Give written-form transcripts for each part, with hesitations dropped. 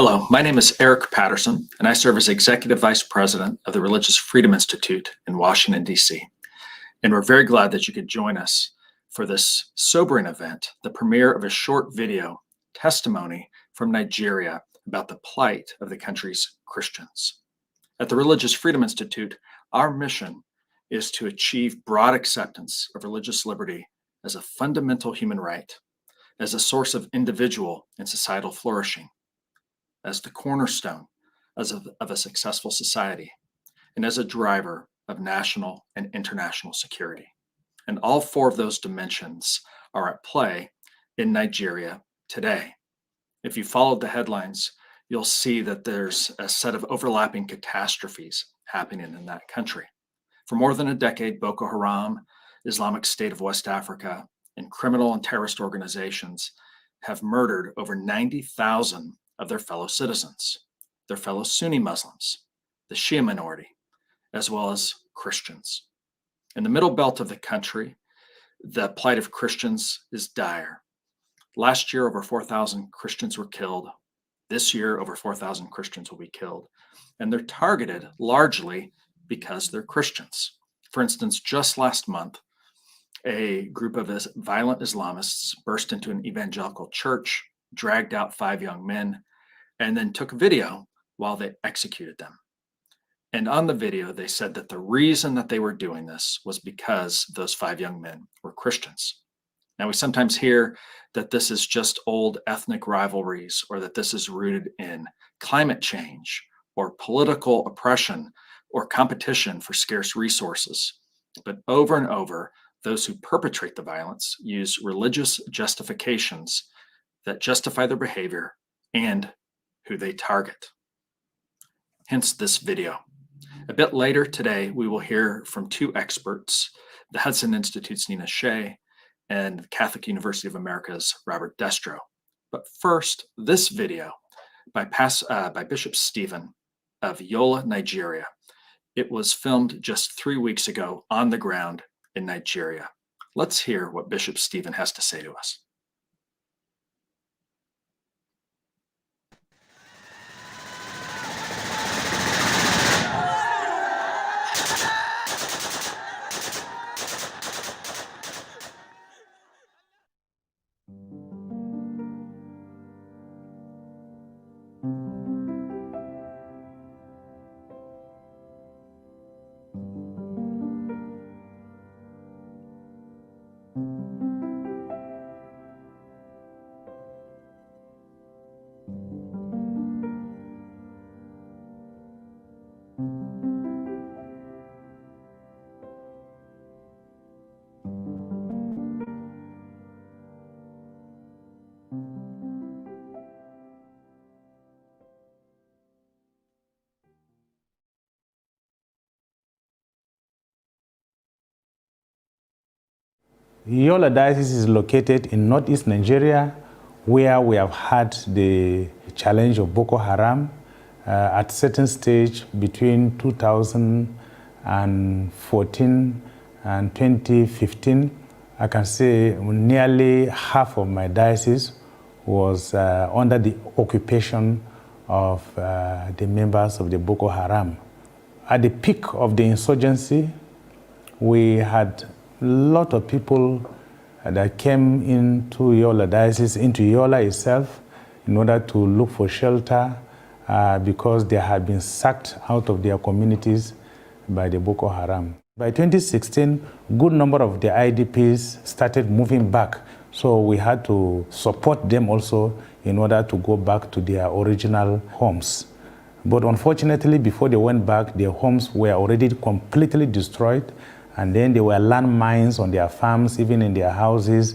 Hello, my name is Eric Patterson, and I serve as Executive Vice President of the Religious Freedom Institute in Washington, D.C. And we're very glad that you could join us for this sobering event, the premiere of a short video testimony from Nigeria about the plight of the country's Christians. At the Religious Freedom Institute, our mission is to achieve broad acceptance of religious liberty as a fundamental human right, as a source of individual and societal flourishing, as the cornerstone of a successful society, and as a driver of national and international security. And all four of those dimensions are at play in Nigeria today. If you followed the headlines, you'll see that there's a set of overlapping catastrophes happening in that country. For more than a decade, Boko Haram, Islamic State of West Africa, and criminal and terrorist organizations have murdered over 90,000 of their fellow citizens, their fellow Sunni Muslims, the Shia minority, as well as Christians. In the middle belt of the country, the plight of Christians is dire. Last year, over 4,000 Christians were killed. This year, over 4,000 Christians will be killed. And they're targeted largely because they're Christians. For instance, just last month, a group of violent Islamists burst into an evangelical church, dragged out 5 young men, and then took a video while they executed them. And on the video, they said that the reason that they were doing this was because those 5 young men were Christians. Now, we sometimes hear that this is just old ethnic rivalries, or that this is rooted in climate change or political oppression or competition for scarce resources. But over and over, those who perpetrate the violence use religious justifications that justify their behavior and who they target. Hence this video. A bit later today, we will hear from 2 experts, the Hudson Institute's Nina Shea and Catholic University of America's Robert Destro. But first, this video by Bishop Stephen of Yola, Nigeria. It was filmed just 3 weeks ago on the ground in Nigeria. Let's hear what Bishop Stephen has to say to us. Yola Diocese is located in northeast Nigeria, where we have had the challenge of Boko Haram at certain stage between 2014 and 2015. I can say nearly half of my diocese was under the occupation of the members of the Boko Haram. At the peak of the insurgency, we had a lot of people that came into Yola Diocese, into Yola itself, in order to look for shelter because they had been sacked out of their communities by the Boko Haram. By 2016, a good number of the IDPs started moving back, so we had to support them also in order to go back to their original homes. But unfortunately, before they went back, their homes were already completely destroyed, and then there were landmines on their farms, even in their houses.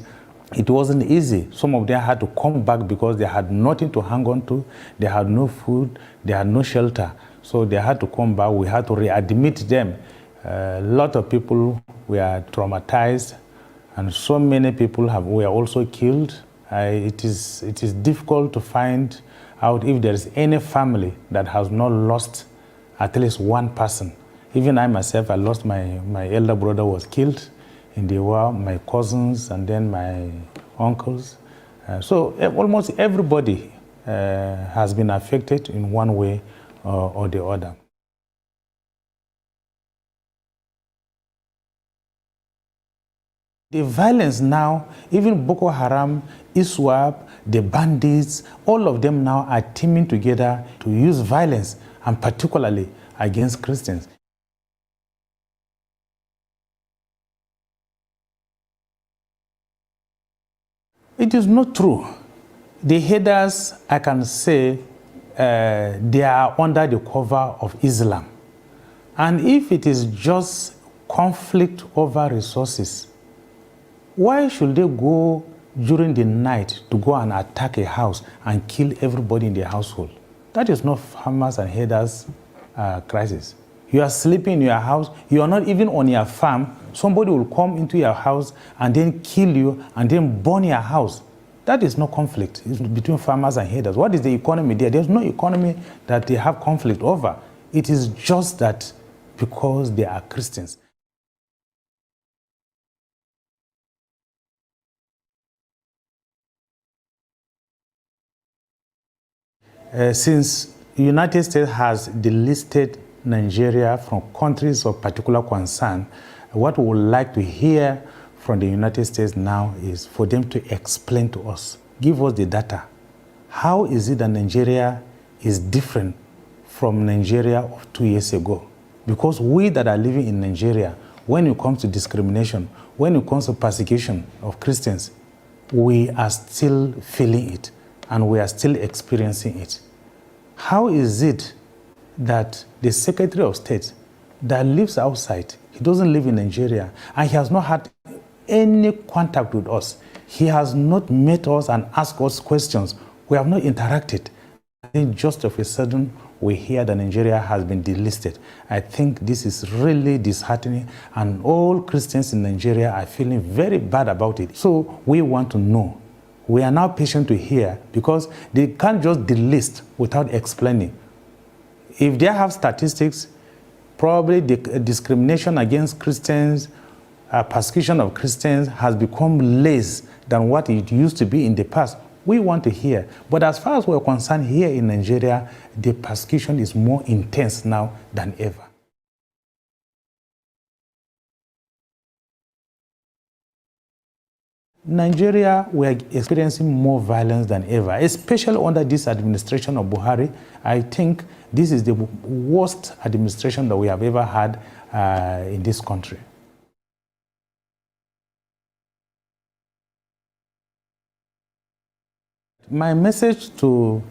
It wasn't easy. Some of them had to come back because they had nothing to hang on to. They had no food, they had no shelter. So they had to come back. We had to readmit them. A lot of people were traumatized, and so many people were also killed. It is difficult to find out if there is any family that has not lost at least one person. Even I myself, I lost my elder brother was killed in the war, my cousins, and then my uncles. So almost everybody has been affected in one way or the other. The violence now, even Boko Haram, ISWAP, the bandits, all of them now are teaming together to use violence, and particularly against Christians. It is not true. The headers, I can say, they are under the cover of Islam. And if it is just conflict over resources, why should they go during the night to go and attack a house and kill everybody in the household? That is not farmers and headers crisis. You are sleeping in your house, you are not even on your farm, somebody will come into your house and then kill you and then burn your house. That is not conflict. It's between farmers and headers. What is the economy there? There's no economy that they have conflict over. It is just that because they are Christians. Since the United States has delisted Nigeria from countries of particular concern, what we would like to hear from the United States now is for them to explain to us, give us the data. How is it that Nigeria is different from Nigeria of 2 years ago? Because we that are living in Nigeria, when it comes to discrimination, when it comes to persecution of Christians, we are still feeling it and we are still experiencing it. How is it that the Secretary of State that lives outside, he doesn't live in Nigeria, and he has not had any contact with us. He has not met us and asked us questions. We have not interacted. Then just of a sudden, we hear that Nigeria has been delisted. I think this is really disheartening, and all Christians in Nigeria are feeling very bad about it. So we want to know. We are now patient to hear, because they can't just delist without explaining. If they have statistics, probably the discrimination against Christians, persecution of Christians has become less than what it used to be in the past. We want to hear. But as far as we're concerned here in Nigeria, the persecution is more intense now than ever. Nigeria, we are experiencing more violence than ever, especially under this administration of Buhari. I think this is the worst administration that we have ever had in this country. My message to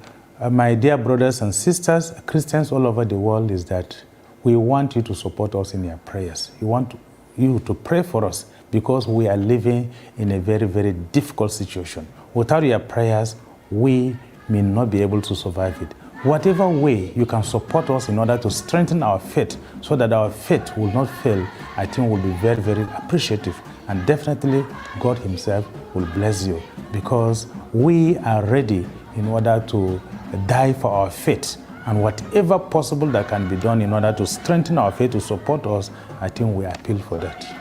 my dear brothers and sisters, Christians all over the world, is that we want you to support us in your prayers. We want you to pray for us, because we are living in a very, very difficult situation. Without your prayers, we may not be able to survive it. Whatever way you can support us in order to strengthen our faith so that our faith will not fail, I think will be very, very appreciative. And definitely God himself will bless you, because we are ready in order to die for our faith. And whatever possible that can be done in order to strengthen our faith, to support us, I think we appeal for that.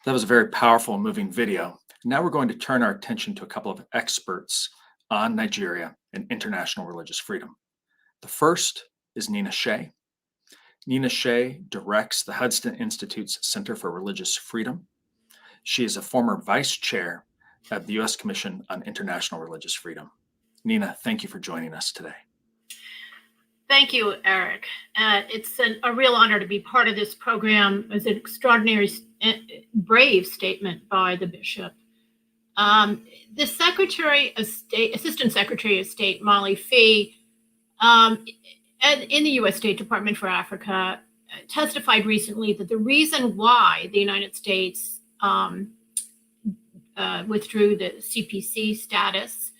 That was a very powerful and moving video. Now we're going to turn our attention to a couple of experts on Nigeria and international religious freedom. The first is Nina Shea. Nina Shea directs the Hudson Institute's Center for Religious Freedom. She is a former vice chair of the U.S. Commission on International Religious Freedom. Nina, thank you for joining us today. Thank you, Eric. It's a real honor to be part of this program. It's an extraordinary, brave statement by the bishop. The Secretary of State, Assistant Secretary of State, Molly Fee, in the U.S. State Department for Africa testified recently that the reason why the United States withdrew the CPC status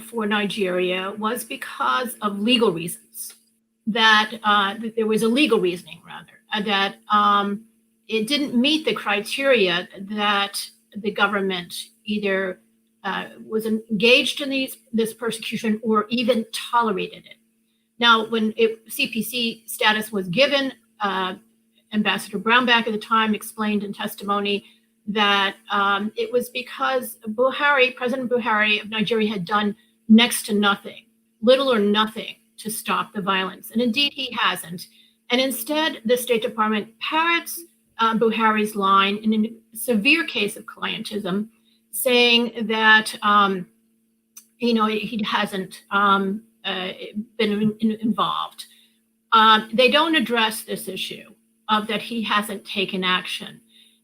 for Nigeria was because of legal reasons. That there was a legal reasoning, rather, that it didn't meet the criteria that the government either was engaged in this persecution or even tolerated it. Now, when CPC status was given, Ambassador Brownback at the time explained in testimony that it was because President Buhari of Nigeria had done next to nothing, little or nothing, to stop the violence. And indeed, he hasn't. And instead, the State Department parrots Buhari's line in a severe case of clientism, saying that he hasn't been involved. They don't address this issue of that he hasn't taken action.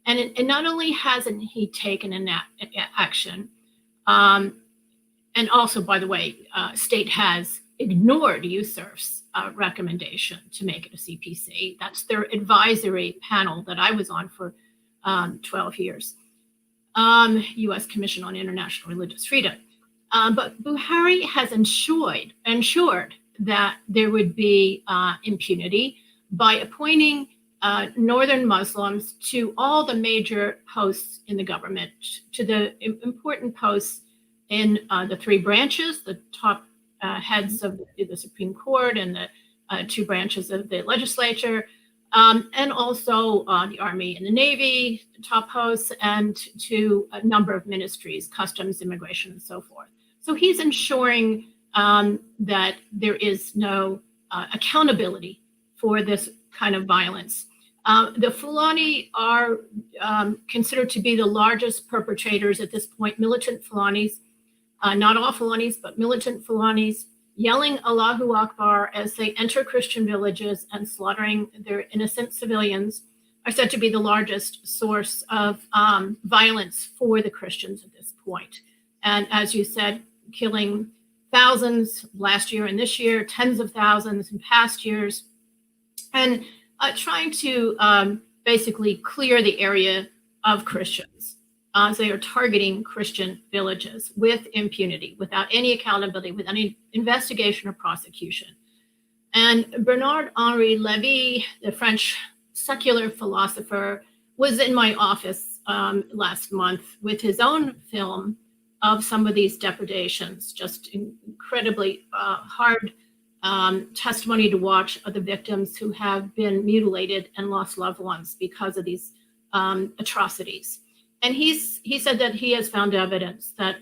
And not only hasn't he taken an action, and also, by the way, state has ignored USCIRF's recommendation to make it a CPC. That's their advisory panel that I was on for 12 years, U.S. Commission on International Religious Freedom. But Buhari has ensured that there would be impunity by appointing Northern Muslims to all the major posts in the government, to the important posts in the three branches, the top heads of the Supreme Court and the two branches of the legislature, and also the Army and the Navy, the top posts, and to a number of ministries, customs, immigration, and so forth. So he's ensuring that there is no accountability for this kind of violence. The Fulani are considered to be the largest perpetrators at this point, militant Fulanis, not all Fulanis, but militant Fulanis, yelling Allahu Akbar as they enter Christian villages and slaughtering their innocent civilians, are said to be the largest source of violence for the Christians at this point. And as you said, killing thousands last year and this year, tens of thousands in past years, and trying to basically clear the area of Christians. They are targeting Christian villages with impunity, without any accountability, with any investigation or prosecution. And Bernard-Henri Lévy, the French secular philosopher, was in my office last month with his own film of some of these depredations, just incredibly hard testimony to watch of the victims who have been mutilated and lost loved ones because of these atrocities. And he said that he has found evidence that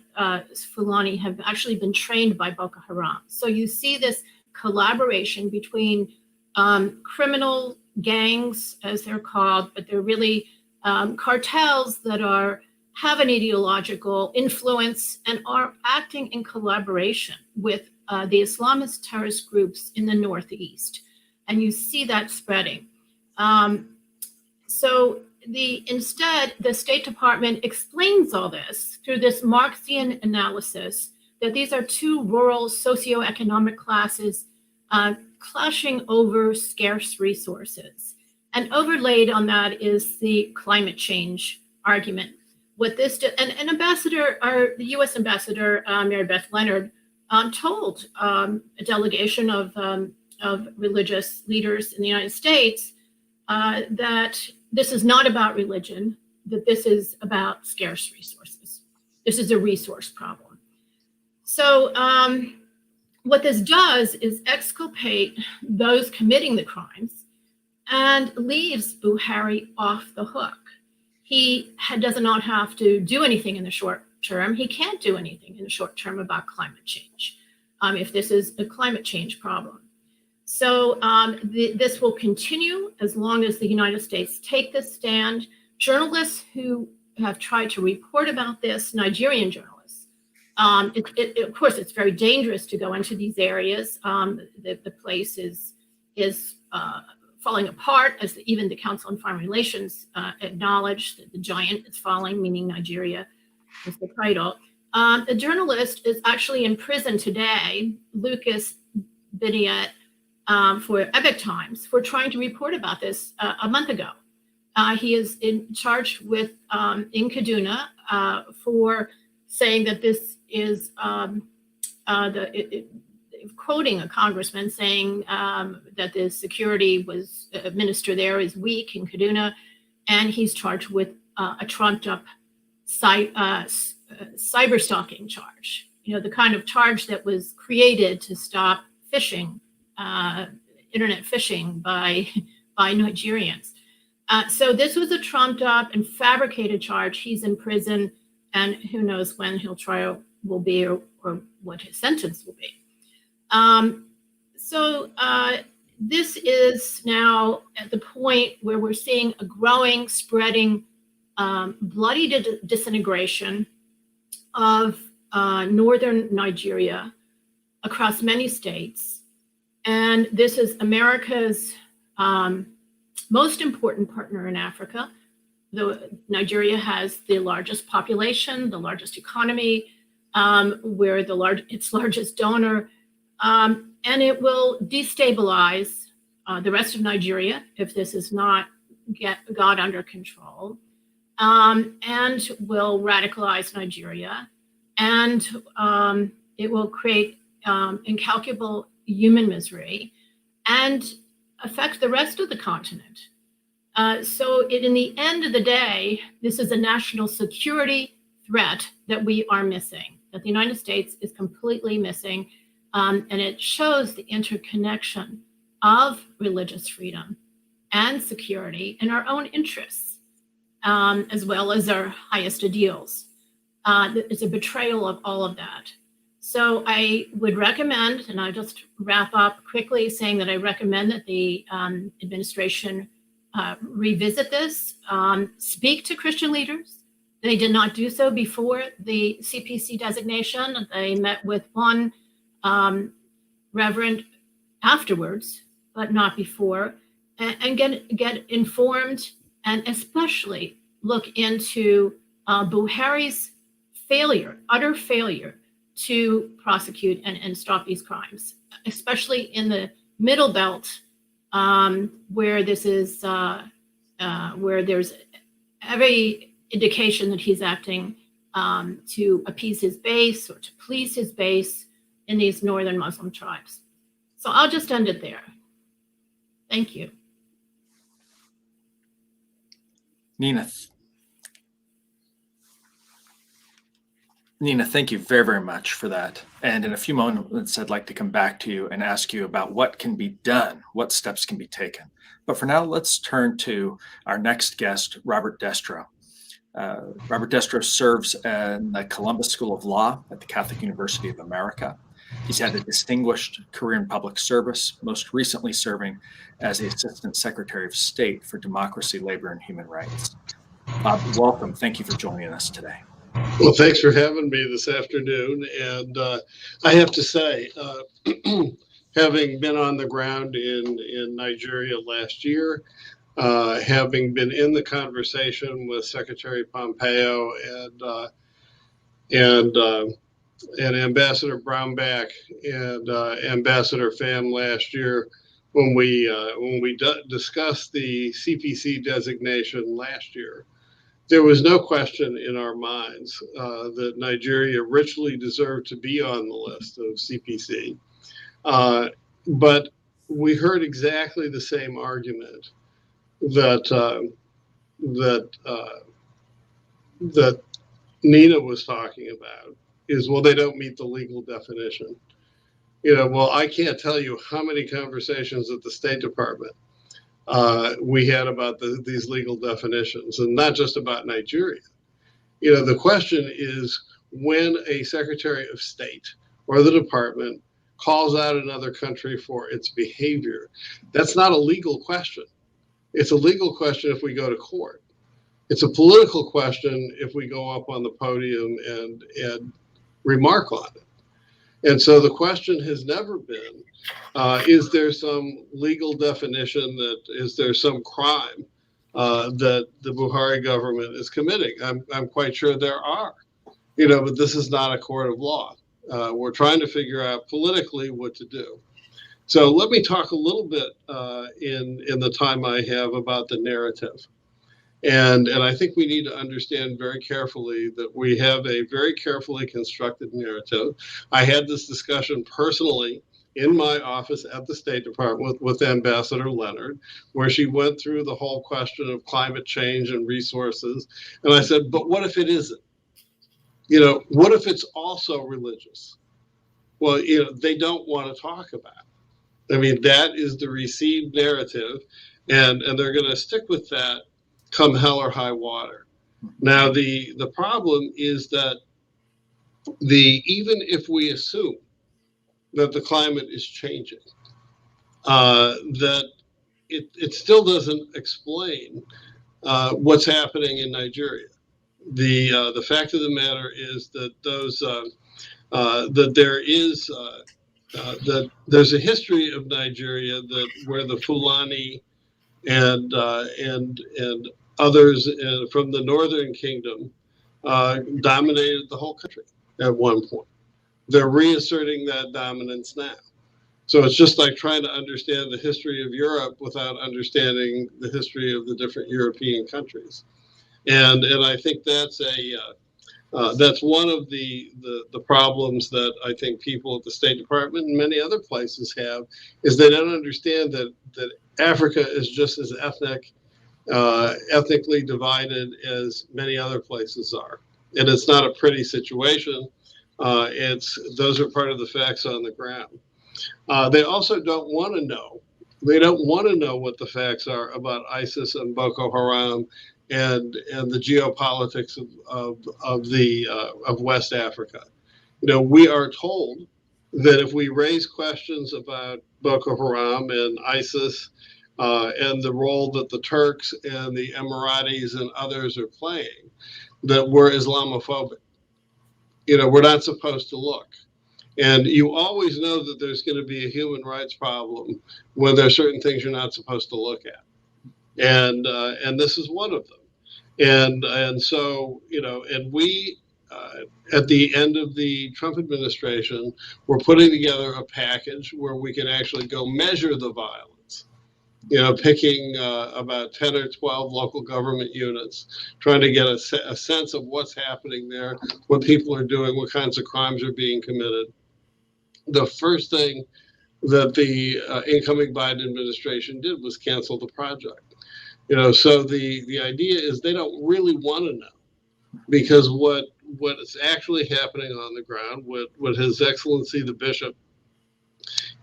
Fulani have actually been trained by Boko Haram. So you see this collaboration between criminal gangs, as they're called, but they're really cartels that have an ideological influence and are acting in collaboration with the Islamist terrorist groups in the Northeast. And you see that spreading. Instead, the State Department explains all this through this Marxian analysis that these are two rural socioeconomic classes clashing over scarce resources. And overlaid on that is the climate change argument. What this did, and the U.S. Ambassador Mary Beth Leonard told a delegation of religious leaders in the United States that this is not about religion, that this is about scarce resources. This is a resource problem. So what this does is exculpate those committing the crimes and leaves Buhari off the hook. He does not have to do anything in the short term. He can't do anything in the short term about climate change if this is a climate change problem. So this will continue as long as the United States take this stand. Journalists who have tried to report about this, Nigerian journalists, of course, it's very dangerous to go into these areas. The place is falling apart, as even the Council on Foreign Relations acknowledged that the giant is falling, meaning Nigeria is the title. A journalist is actually in prison today, Lucas Bidiat, for Epoch Times for trying to report about this a month ago. He is charged with in Kaduna for saying that this is quoting a congressman saying that the security minister there is weak in Kaduna, and he's charged with a trumped-up cyber stalking charge. You know, the kind of charge that was created to stop phishing, internet phishing by Nigerians. So this was a trumped-up and fabricated charge. He's in prison, and who knows when his trial will be or what his sentence will be. This is now at the point where we're seeing a growing, spreading, bloody disintegration of northern Nigeria across many states. And this is America's most important partner in Africa. Nigeria has the largest population, the largest economy, we're its largest donor, and it will destabilize the rest of Nigeria if this is not got under control, and will radicalize Nigeria, and it will create incalculable human misery and affect the rest of the continent. In the end of the day, this is a national security threat that we are missing, that the United States is completely missing. And it shows the interconnection of religious freedom and security in our own interests, as well as our highest ideals. It's a betrayal of all of that. So I would recommend, and I'll just wrap up quickly saying that I recommend that the administration revisit this, speak to Christian leaders. They did not do so before the CPC designation. They met with one reverend afterwards, but not before, and get informed, and especially look into Buhari's utter failure to prosecute and stop these crimes, especially in the Middle Belt, where this is where there's every indication that he's acting to appease his base or to please his base in these northern Muslim tribes. So I'll just end it there. Thank you. Nina, thank you very, very much for that. And in a few moments, I'd like to come back to you and ask you about what can be done, what steps can be taken. But for now, let's turn to our next guest, Robert Destro. Robert Destro serves in the Columbus School of Law at the Catholic University of America. He's had a distinguished career in public service, most recently serving as the Assistant Secretary of State for Democracy, Labor, and Human Rights. Bob, welcome. Thank you for joining us today. Well, thanks for having me this afternoon. And I have to say, having been on the ground in Nigeria last year, having been in the conversation with Secretary Pompeo and Ambassador Brownback and Ambassador Pham last year, when we discussed the CPC designation last year, there was no question in our minds that Nigeria richly deserved to be on the list of CPC. But we heard exactly the same argument that Nina was talking about, is, well, they don't meet the legal definition. Well, I can't tell you how many conversations at the State Department we had about these legal definitions, and not just about Nigeria. The question is, when a Secretary of State or the department calls out another country for its behavior, that's not a legal question. It's a legal question if we go to court. It's a political question if we go up on the podium and remark on it. And so the question has never been, is there some legal definition, is there some crime that the Buhari government is committing? I'm quite sure there are, but this is not a court of law. We're trying to figure out politically what to do. So let me talk a little bit in the time I have about the narrative. And I think we need to understand very carefully that we have a very carefully constructed narrative. I had this discussion personally in my office at the State Department with Ambassador Leonard, where she went through the whole question of climate change and resources. And I said, but what if it isn't? What if it's also religious? Well, they don't want to talk about it. I mean, that is the received narrative, and they're going to stick with that come hell or high water. Now, the problem is that even if we assume that the climate is changing, that it still doesn't explain what's happening in Nigeria. The fact of the matter is that that there's a history of Nigeria where the Fulani and others from the Northern Kingdom dominated the whole country at one point. They're reasserting that dominance now. So it's just like trying to understand the history of Europe without understanding the history of the different European countries. And I think that's one of the problems that I think people at the State Department and many other places have, is they don't understand that Africa is just as ethnically divided as many other places are. And it's not a pretty situation. Those are part of the facts on the ground. They also don't want to know. They don't want to know what the facts are about ISIS and Boko Haram and the geopolitics of West Africa. We are told that if we raise questions about Boko Haram and ISIS and the role that the Turks and the Emiratis and others are playing, that we're Islamophobic. We're not supposed to look. And you always know that there's going to be a human rights problem when there are certain things you're not supposed to look at. And this is one of them. And so, and we, at the end of the Trump administration, we're putting together a package where we can actually go measure the violence, picking about 10 or 12 local government units, trying to get a sense of what's happening there, what people are doing, what kinds of crimes are being committed. The first thing that the incoming Biden administration did was cancel the project. So the idea is they don't really want to know, because what is actually happening on the ground, what His Excellency the Bishop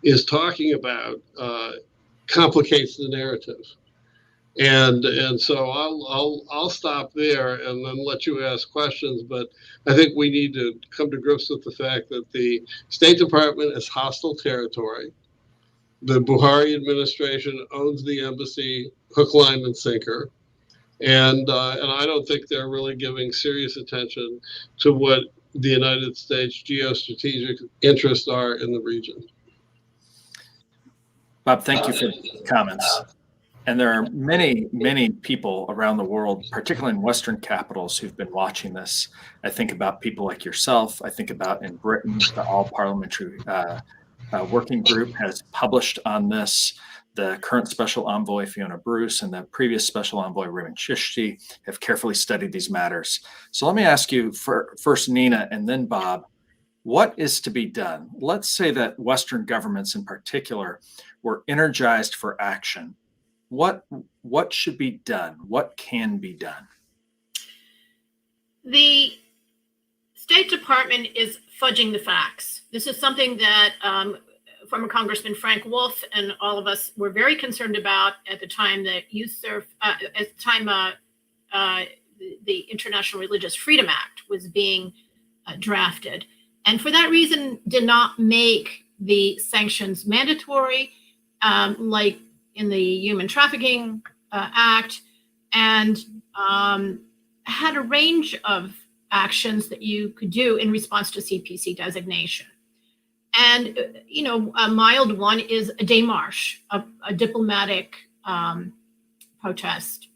is talking about, complicates the narrative. And so I'll stop there and then let you ask questions. But I think we need to come to grips with the fact that the State Department is hostile territory. The Buhari administration owns the embassy hook, line, and sinker. And I don't think they're really giving serious attention to what the United States geostrategic interests are in the region. Bob, thank you for the comments. And there are many, many people around the world, particularly in Western capitals, who've been watching this. I think about people like yourself. I think about in Britain, the All Parliamentary Working Group has published on this. The current Special Envoy, Fiona Bruce, and the previous Special Envoy, Raymond Chishti, have carefully studied these matters. So let me ask you first, Nina, and then Bob, what is to be done? Let's say that Western governments in particular were energized for action. What should be done? What can be done? The State Department is fudging the facts. This is something that former Congressman Frank Wolf and all of us were very concerned about at the time that the International Religious Freedom Act was being drafted. And for that reason, did not make the sanctions mandatory, like in the Human Trafficking Act, and had a range of actions that you could do in response to CPC designation. And, a mild one is a démarche, a diplomatic protest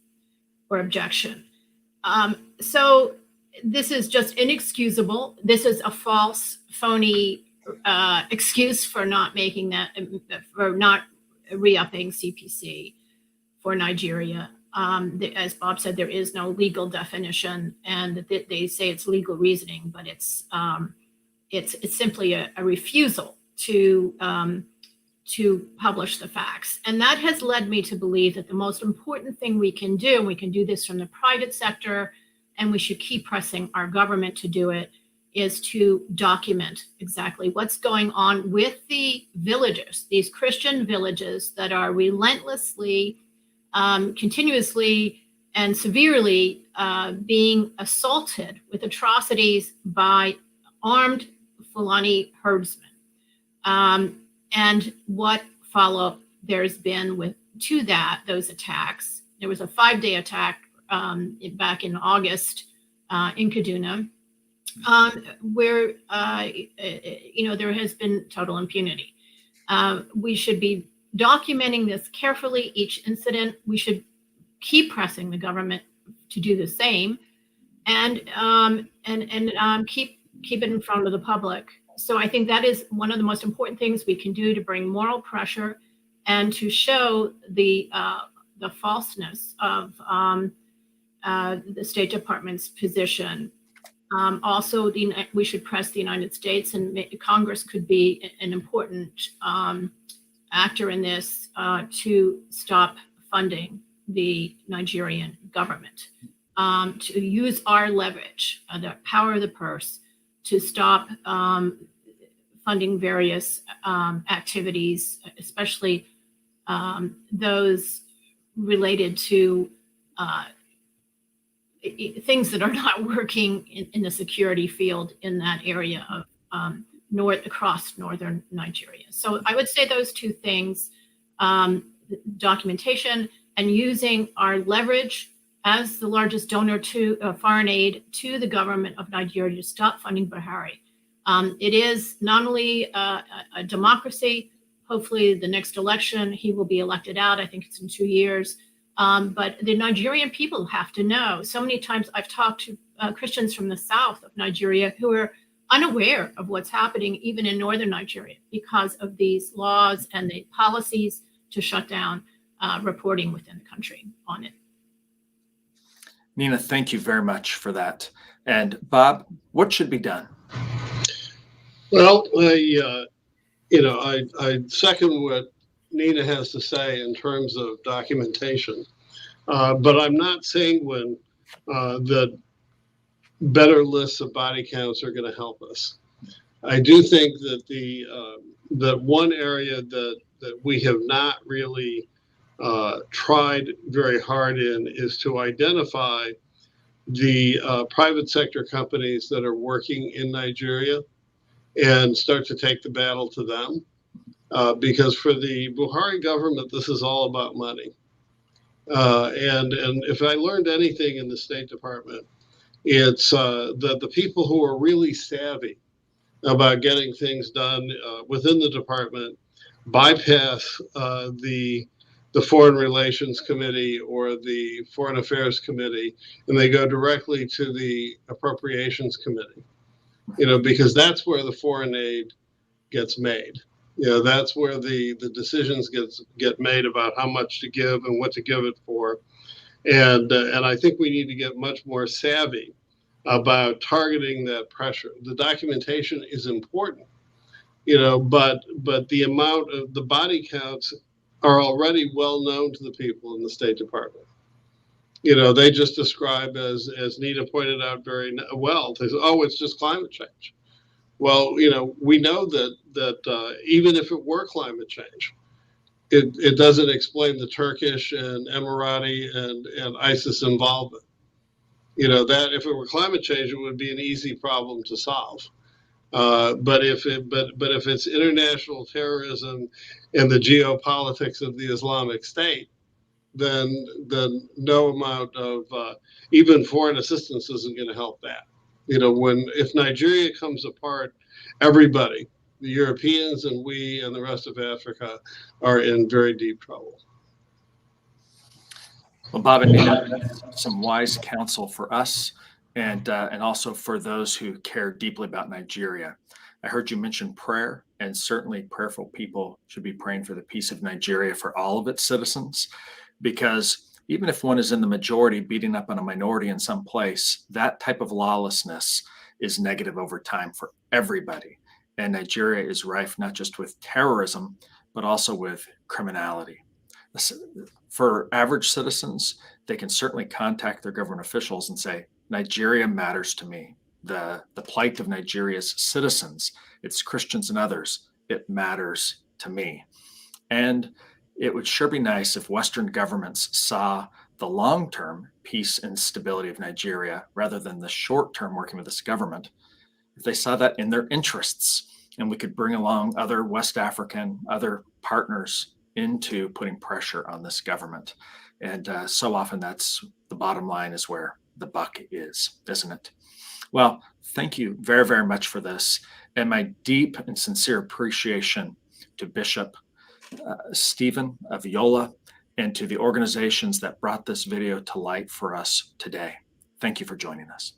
or objection. So this is just inexcusable. This is a false, phony excuse for not making that, for not re-upping CPC for Nigeria. As Bob said, there is no legal definition, and they say it's legal reasoning, but it's simply a refusal to publish the facts. And that has led me to believe that the most important thing we can do, and we can do this from the private sector, and we should keep pressing our government to do it, is to document exactly what's going on with the villages, these Christian villages that are relentlessly, continuously, and severely being assaulted with atrocities by armed Fulani herdsmen. And what follow-up there's been to those attacks. There was a 5-day attack back in August in Kaduna, where there has been total impunity. We should be documenting this carefully, each incident. We should keep pressing the government to do the same, and keep it in front of the public. So I think that is one of the most important things we can do to bring moral pressure and to show the falseness of the State Department's position. Also, we should press the United States, and Congress could be an important actor in this to stop funding the Nigerian government, to use our leverage, the power of the purse, to stop funding various activities, especially those related to things that are not working in the security field in that area of across northern Nigeria. So I would say those two things, documentation and using our leverage as the largest donor to foreign aid to the government of Nigeria to stop funding Buhari. It is not only a democracy. Hopefully the next election, he will be elected out. I think it's in 2 years. But the Nigerian people have to know. So many times I've talked to Christians from the south of Nigeria who are unaware of what's happening even in northern Nigeria because of these laws and the policies to shut down reporting within the country on it. Nina, thank you very much for that. And Bob, what should be done? Well, I second what Nina has to say in terms of documentation, but I'm not sanguine that better lists of body counts are going to help us. I do think that that one area that we have not really tried very hard in is to identify the private sector companies that are working in Nigeria and start to take the battle to them. Because for the Buhari government, this is all about money. And if I learned anything in the State Department, it's that the people who are really savvy about getting things done within the department bypass the Foreign Relations Committee or the Foreign Affairs Committee, and they go directly to the Appropriations Committee, because that's where the foreign aid gets made. That's where the decisions get made about how much to give and what to give it for. And I think we need to get much more savvy about targeting that pressure. The documentation is important, but the amount of the body counts are already well known to the people in the State Department. They just describe, as Nina pointed out very well, they say, oh, it's just climate change. Well, we know that even if it were climate change, it doesn't explain the Turkish and Emirati and ISIS involvement. That if it were climate change, it would be an easy problem to solve. But if it's international terrorism and the geopolitics of the Islamic State, then no amount of even foreign assistance isn't going to help that. If Nigeria comes apart, everybody, the Europeans and we and the rest of Africa, are in very deep trouble. Well, Bob and Nina, that's some wise counsel for us and also for those who care deeply about Nigeria. I heard you mention prayer, and certainly prayerful people should be praying for the peace of Nigeria for all of its citizens, because even if one is in the majority beating up on a minority in some place, that type of lawlessness is negative over time for everybody. And Nigeria is rife not just with terrorism, but also with criminality. For average citizens, they can certainly contact their government officials and say, Nigeria matters to me. The plight of Nigeria's citizens, its Christians and others, it matters to me. And it would sure be nice if Western governments saw the long-term peace and stability of Nigeria rather than the short-term working with this government. If they saw that in their interests, and we could bring along other West African, other partners into putting pressure on this government. And so often that's the bottom line, is where the buck is, isn't it? Well, thank you very, very much for this. And my deep and sincere appreciation to Bishop Stephen of Yola, and to the organizations that brought this video to light for us today. Thank you for joining us.